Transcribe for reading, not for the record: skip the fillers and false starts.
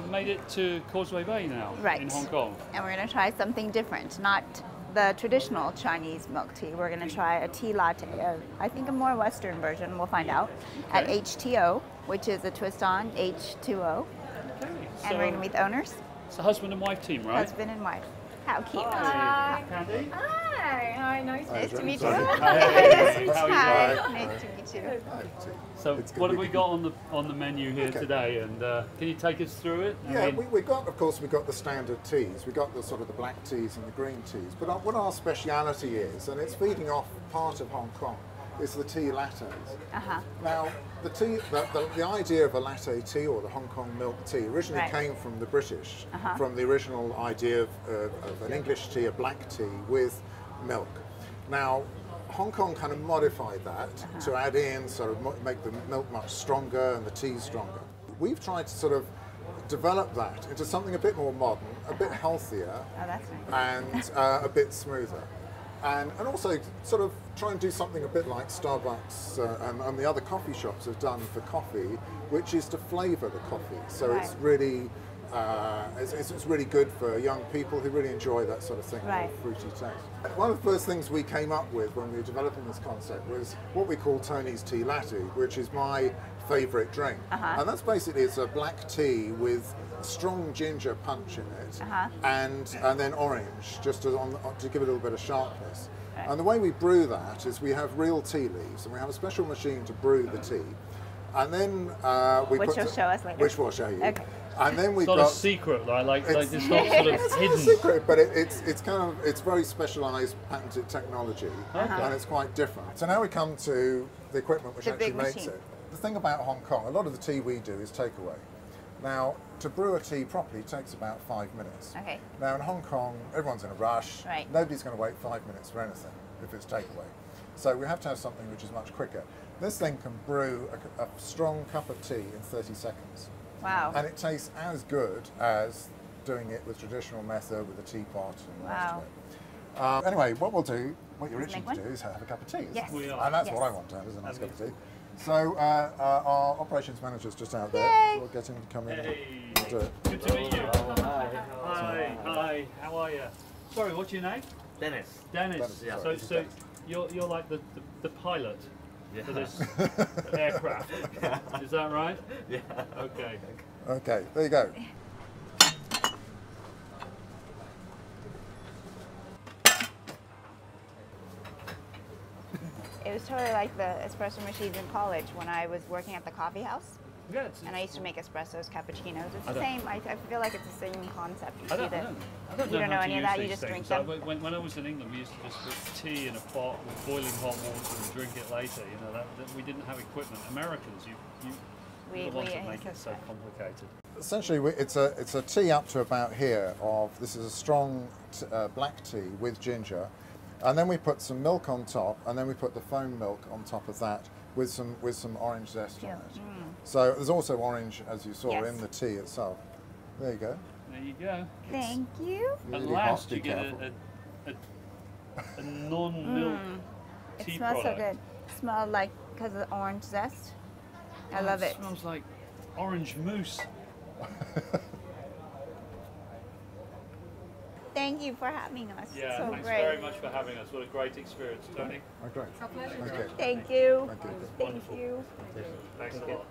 made it to Causeway Bay now in Hong Kong. And we're going to try something different, not the traditional Chinese milk tea. We're going to try a tea latte, I think a more Western version, we'll find out, at HTO, which is a twist on H2O. Okay. And we're going to meet the owners. It's a husband and wife team, right? Husband and wife. How cute. Hi. Candy? Hi, nice to meet you. Hi. Nice to meet you. So what have we got on the menu here today, and can you take us through it? Yeah, we've got the standard teas. We've got the sort of the black teas and the green teas. But what our speciality is, and it's feeding off part of Hong Kong, is the tea lattes. Now, the idea of a latte tea or the Hong Kong milk tea originally came from the British, from the original idea of an English tea, a black tea with milk. Now, Hong Kong kind of modified that to add in, sort of make the milk much stronger and the tea stronger. We've tried to sort of develop that into something a bit more modern, a bit healthier, and a bit smoother. And also sort of try and do something a bit like Starbucks and the other coffee shops have done for coffee, which is to flavour the coffee. So it's really it's really good for young people who really enjoy that sort of thing, fruity taste. One of the first things we came up with when we were developing this concept was what we call Tony's Tea Latte, which is my favourite drink. And that's basically, it's a black tea with strong ginger punch in it, and then orange, just to give it a little bit of sharpness. And the way we brew that is we have real tea leaves, and we have a special machine to brew the tea. And then which you'll show us later. Which we'll show you. Okay. And then we've got not a secret, like it's not sort of it's hidden. It's not a secret, but it's very specialised, patented technology, and it's quite different. So now we come to the equipment which actually makes it. The thing about Hong Kong, a lot of the tea we do is takeaway. Now, to brew a tea properly takes about 5 minutes. Now in Hong Kong, everyone's in a rush. Nobody's going to wait 5 minutes for anything if it's takeaway. So we have to have something which is much quicker. This thing can brew a strong cup of tea in 30 seconds. Wow. And it tastes as good as doing it with traditional method with a teapot and the rest of it. Anyway, what we'll do, what you're itching to do is have a cup of tea. Yes. We are. And that's what I want to have, is a nice cup of tea. So our operations manager's just out there. So we'll get him to come in and do it. Good to meet you. Hi, how are you? Sorry, what's your name? Dennis. Dennis. Yeah. So you're like the pilot for this aircraft. Is that right? Yeah. Okay. Okay, there you go. It was totally like the espresso machines in college when I was working at the coffee house. Yeah, and I used to make espressos, cappuccinos. It's the same. I feel like it's the same concept. I don't know any of that. You just drink them. When I was in England, we used to just put tea in a pot with boiling hot water and drink it later. You know, that we didn't have equipment. Americans, we the ones that make it so complicated. Essentially, it's a tea up to about here. This is a strong black tea with ginger, and then we put some milk on top, and then we put the foam milk on top of that with some orange zest on it. So there's also orange, as you saw, in the tea itself. There you go. There you go. Thank you. At last, you get a non-milk tea product. It smells so good. It smells like, because of the orange zest. I love it. It smells like orange mousse. Thank you for having us. Yeah, so thanks great. very much for having us. What a great experience, Tony. Oh, great. Our pleasure. Okay. Thank you. Thank you. Thank you. Thanks a lot.